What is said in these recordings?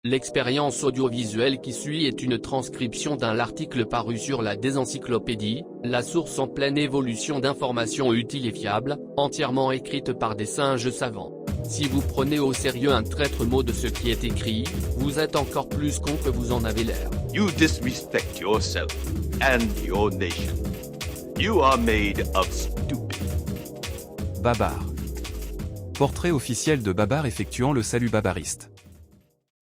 L'expérience audiovisuelle qui suit est une transcription d'un article paru sur la Désencyclopédie, la source en pleine évolution d'informations utiles et fiables, entièrement écrite par des singes savants. Si vous prenez au sérieux un traître mot de ce qui est écrit, vous êtes encore plus con que vous en avez l'air. You disrespect yourself and your nation. You are made of stupid. Babar. Portrait officiel de Babar effectuant le salut babariste.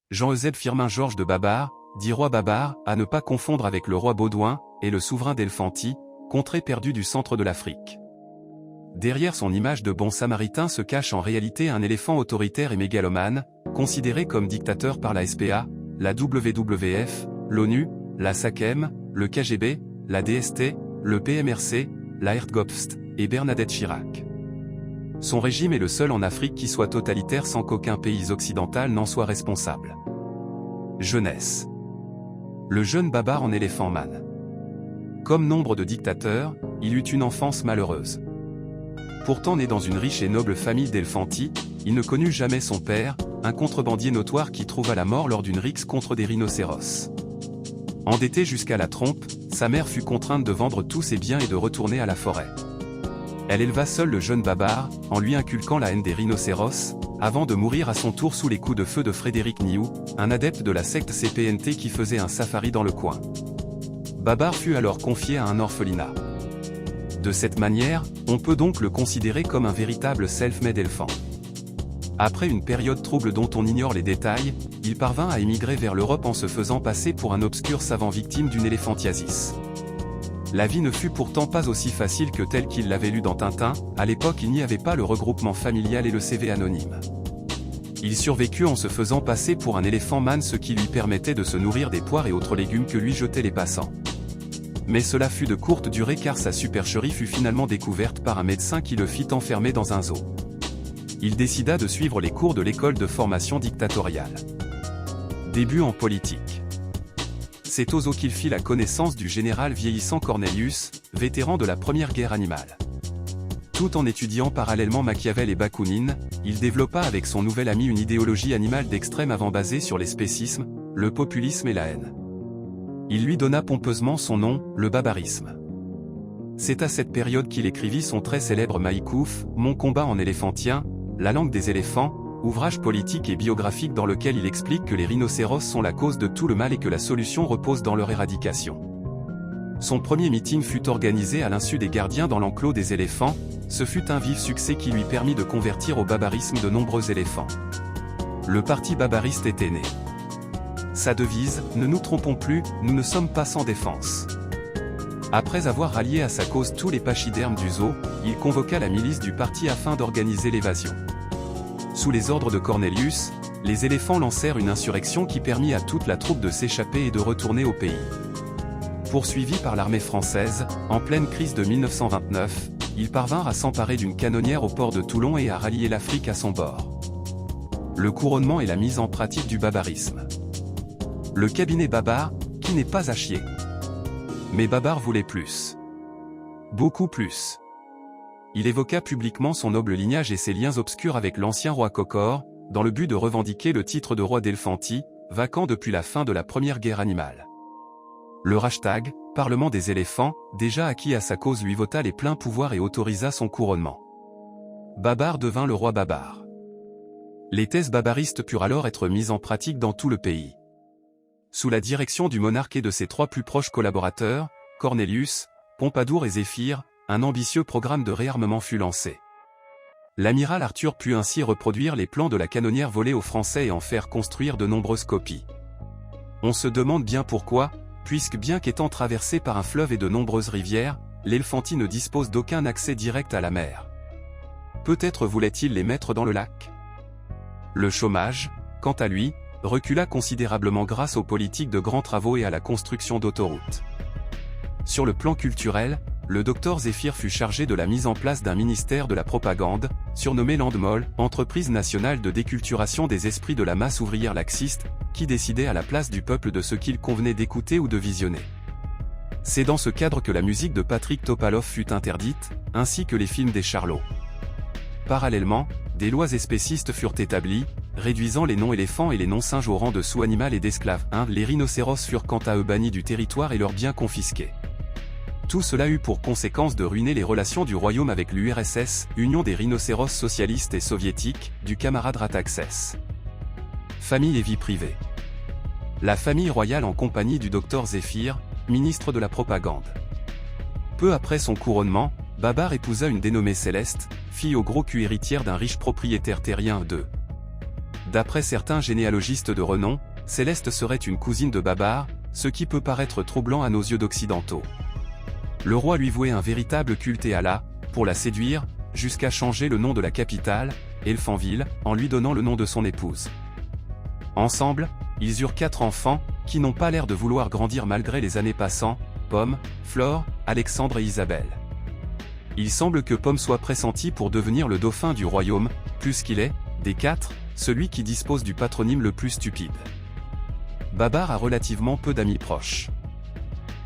Jean-Eusèbe Firmin Georges de Babar, dit roi Babar, à ne pas confondre avec le roi Baudouin, et le souverain d'Elfanty, contrée perdue du centre de l'Afrique. Derrière son image de bon samaritain se cache en réalité un éléphant autoritaire et mégalomane, considéré comme dictateur par la SPA, la WWF, l'ONU, la SACEM, le KGB, la DST, le PMRC, la Hertgopst, et Bernadette Chirac. Son régime est le seul en Afrique qui soit totalitaire sans qu'aucun pays occidental n'en soit responsable. Jeunesse. Le jeune Babar en éléphant man. Comme nombre de dictateurs, il eut une enfance malheureuse. Pourtant né dans une riche et noble famille d'Elfanty, il ne connut jamais son père, un contrebandier notoire qui trouva la mort lors d'une rixe contre des rhinocéros. Endetté jusqu'à la trompe, sa mère fut contrainte de vendre tous ses biens et de retourner à la forêt. Elle éleva seule le jeune Babar, en lui inculquant la haine des rhinocéros, avant de mourir à son tour sous les coups de feu de Frédéric Niou, un adepte de la secte CPNT qui faisait un safari dans le coin. Babar fut alors confié à un orphelinat. De cette manière, on peut donc le considérer comme un véritable self-made éléphant. Après une période trouble dont on ignore les détails, il parvint à émigrer vers l'Europe en se faisant passer pour un obscur savant victime d'une éléphantiasis. La vie ne fut pourtant pas aussi facile que telle qu'il l'avait lu dans Tintin, à l'époque il n'y avait pas le regroupement familial et le CV anonyme. Il survécut en se faisant passer pour un éléphant man, ce qui lui permettait de se nourrir des poires et autres légumes que lui jetaient les passants. Mais cela fut de courte durée car sa supercherie fut finalement découverte par un médecin qui le fit enfermer dans un zoo. Il décida de suivre les cours de l'école de formation dictatoriale. Début en politique. C'est au zoo qu'il fit la connaissance du général vieillissant Cornelius, vétéran de la Première Guerre animale. Tout en étudiant parallèlement Machiavel et Bakounine, il développa avec son nouvel ami une idéologie animale d'extrême avant basée sur les spécismes, le populisme et la haine. Il lui donna pompeusement son nom, le babarisme. C'est à cette période qu'il écrivit son très célèbre Maïkouf, Mon combat en éléphantien, la langue des éléphants, ouvrage politique et biographique dans lequel il explique que les rhinocéros sont la cause de tout le mal et que la solution repose dans leur éradication. Son premier meeting fut organisé à l'insu des gardiens dans l'enclos des éléphants, ce fut un vif succès qui lui permit de convertir au babarisme de nombreux éléphants. Le parti babariste était né. Sa devise, ne nous trompons plus, nous ne sommes pas sans défense. Après avoir rallié à sa cause tous les pachydermes du zoo, il convoqua la milice du parti afin d'organiser l'évasion. Sous les ordres de Cornelius, les éléphants lancèrent une insurrection qui permit à toute la troupe de s'échapper et de retourner au pays. Poursuivis par l'armée française, en pleine crise de 1929, ils parvinrent à s'emparer d'une canonnière au port de Toulon et à rallier l'Afrique à son bord. Le couronnement et la mise en pratique du babarisme. Le cabinet Babar, qui n'est pas à chier. Mais Babar voulait plus. Beaucoup plus. Il évoqua publiquement son noble lignage et ses liens obscurs avec l'ancien roi Kokor, dans le but de revendiquer le titre de roi d'Elfanty, vacant depuis la fin de la Première Guerre animale. Le hashtag, Parlement des éléphants, déjà acquis à sa cause lui vota les pleins pouvoirs et autorisa son couronnement. Babar devint le roi Babar. Les thèses babaristes purent alors être mises en pratique dans tout le pays. Sous la direction du monarque et de ses trois plus proches collaborateurs, Cornelius, Pompadour et Zéphyr, un ambitieux programme de réarmement fut lancé. L'amiral Arthur put ainsi reproduire les plans de la canonnière volée aux Français et en faire construire de nombreuses copies. On se demande bien pourquoi, puisque bien qu'étant traversé par un fleuve et de nombreuses rivières, l'Elfanty ne dispose d'aucun accès direct à la mer. Peut-être voulait-il les mettre dans le lac. Le chômage, quant à lui, recula considérablement grâce aux politiques de grands travaux et à la construction d'autoroutes. Sur le plan culturel, le docteur Zéphyr fut chargé de la mise en place d'un ministère de la propagande, surnommé Landmol, entreprise nationale de déculturation des esprits de la masse ouvrière laxiste, qui décidait à la place du peuple de ce qu'il convenait d'écouter ou de visionner. C'est dans ce cadre que la musique de Patrick Topalov fut interdite, ainsi que les films des Charlots. Parallèlement, des lois espécistes furent établies, réduisant les non-éléphants et les non-singes au rang de sous-animal et d'esclaves. Les rhinocéros furent quant à eux bannis du territoire et leurs biens confisqués. Tout cela eut pour conséquence de ruiner les relations du royaume avec l'URSS, Union des rhinocéros socialistes et soviétiques, du camarade Rataxès. Famille et vie privée. La famille royale en compagnie du docteur Zéphyr, ministre de la propagande. Peu après son couronnement, Babar épousa une dénommée Céleste, fille au gros cul héritière d'un riche propriétaire terrien de. D'après certains généalogistes de renom, Céleste serait une cousine de Babar, ce qui peut paraître troublant à nos yeux d'occidentaux. Le roi lui vouait un véritable culte et alla, pour la séduire, jusqu'à changer le nom de la capitale, Elfanville, en lui donnant le nom de son épouse. Ensemble, ils eurent 4 enfants, qui n'ont pas l'air de vouloir grandir malgré les années passant, Pomme, Flore, Alexandre et Isabelle. Il semble que Pomme soit pressenti pour devenir le dauphin du royaume, plus qu'il est, des 4, celui qui dispose du patronyme le plus stupide. Babar a relativement peu d'amis proches.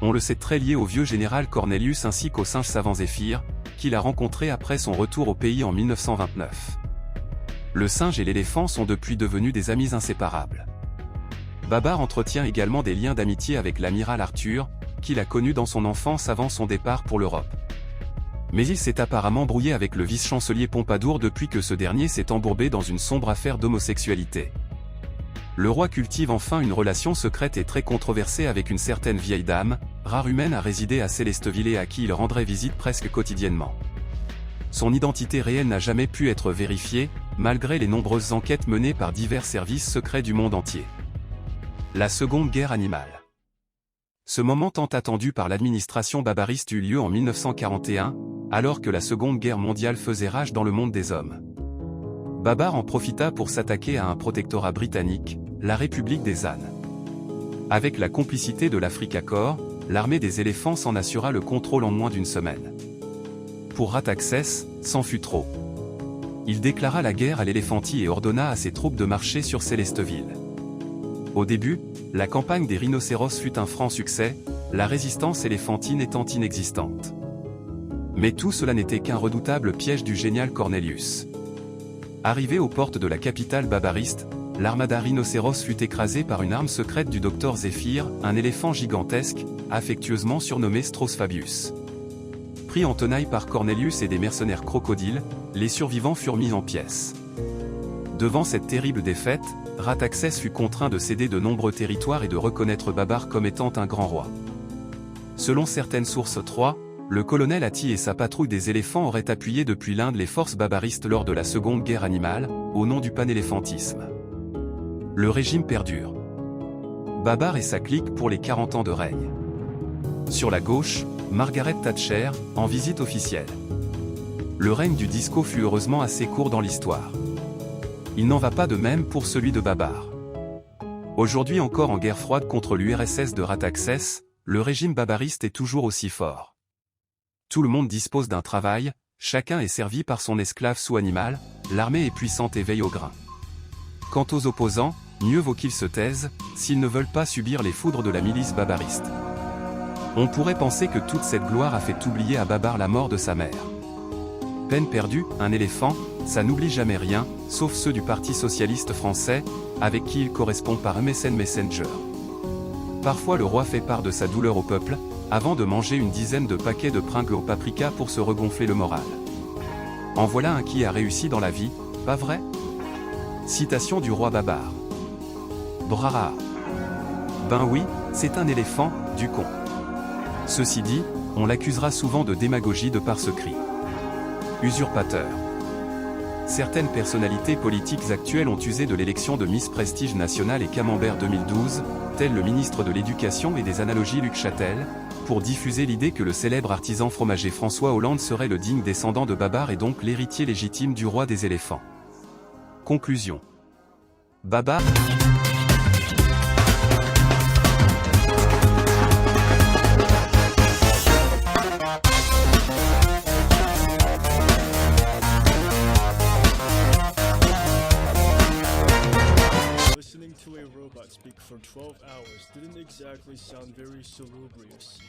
On le sait très lié au vieux général Cornelius ainsi qu'au singe savant Zéphyr, qu'il a rencontré après son retour au pays en 1929. Le singe et l'éléphant sont depuis devenus des amis inséparables. Babar entretient également des liens d'amitié avec l'amiral Arthur, qu'il a connu dans son enfance avant son départ pour l'Europe. Mais il s'est apparemment brouillé avec le vice-chancelier Pompadour depuis que ce dernier s'est embourbé dans une sombre affaire d'homosexualité. Le roi cultive enfin une relation secrète et très controversée avec une certaine vieille dame, rare humaine à résider à Célesteville et à qui il rendrait visite presque quotidiennement. Son identité réelle n'a jamais pu être vérifiée, malgré les nombreuses enquêtes menées par divers services secrets du monde entier. La Seconde Guerre animale. Ce moment tant attendu par l'administration babariste eut lieu en 1941, alors que la Seconde Guerre mondiale faisait rage dans le monde des hommes. Babar en profita pour s'attaquer à un protectorat britannique, la République des ânes. Avec la complicité de l'Africa Corps, l'armée des éléphants s'en assura le contrôle en moins d'une semaine. Pour Rataxès, c'en fut trop. Il déclara la guerre à l'éléphantie et ordonna à ses troupes de marcher sur Célesteville. Au début, la campagne des rhinocéros fut un franc succès, la résistance éléphantine étant inexistante. Mais tout cela n'était qu'un redoutable piège du génial Cornelius. Arrivé aux portes de la capitale babariste, l'armada rhinocéros fut écrasée par une arme secrète du docteur Zéphyr, un éléphant gigantesque, affectueusement surnommé Strauss Fabius. Pris en tenaille par Cornelius et des mercenaires crocodiles, les survivants furent mis en pièces. Devant cette terrible défaite, Rataxès fut contraint de céder de nombreux territoires et de reconnaître Babar comme étant un grand roi. Selon certaines sources, le colonel Atti et sa patrouille des éléphants auraient appuyé depuis l'Inde les forces babaristes lors de la Seconde Guerre animale, au nom du panéléphantisme. Le régime perdure. Babar et sa clique pour les 40 ans de règne. Sur la gauche, Margaret Thatcher, en visite officielle. Le règne du disco fut heureusement assez court dans l'histoire. Il n'en va pas de même pour celui de Babar. Aujourd'hui encore en guerre froide contre l'URSS de Rataxès, le régime babariste est toujours aussi fort. Tout le monde dispose d'un travail, chacun est servi par son esclave sous-animal, l'armée est puissante et veille au grain. Quant aux opposants, mieux vaut qu'ils se taisent, s'ils ne veulent pas subir les foudres de la milice babariste. On pourrait penser que toute cette gloire a fait oublier à Babar la mort de sa mère. Peine perdue, un éléphant, ça n'oublie jamais rien, sauf ceux du Parti Socialiste Français, avec qui il correspond par MSN Messenger. Parfois le roi fait part de sa douleur au peuple, avant de manger une dizaine de paquets de pringles au paprika pour se regonfler le moral. En voilà un qui a réussi dans la vie, pas vrai? Citation du roi Babar. Brara. Ben oui, c'est un éléphant, du con. Ceci dit, on l'accusera souvent de démagogie de par ce cri. Usurpateur. Certaines personnalités politiques actuelles ont usé de l'élection de Miss Prestige National et Camembert 2012, tel le ministre de l'Éducation et des Analogies Luc Châtel, pour diffuser l'idée que le célèbre artisan fromager François Hollande serait le digne descendant de Babar et donc l'héritier légitime du roi des éléphants. Conclusion. Babar Listening to a robot speak for 12 hours didn't exactly sound very salubrious.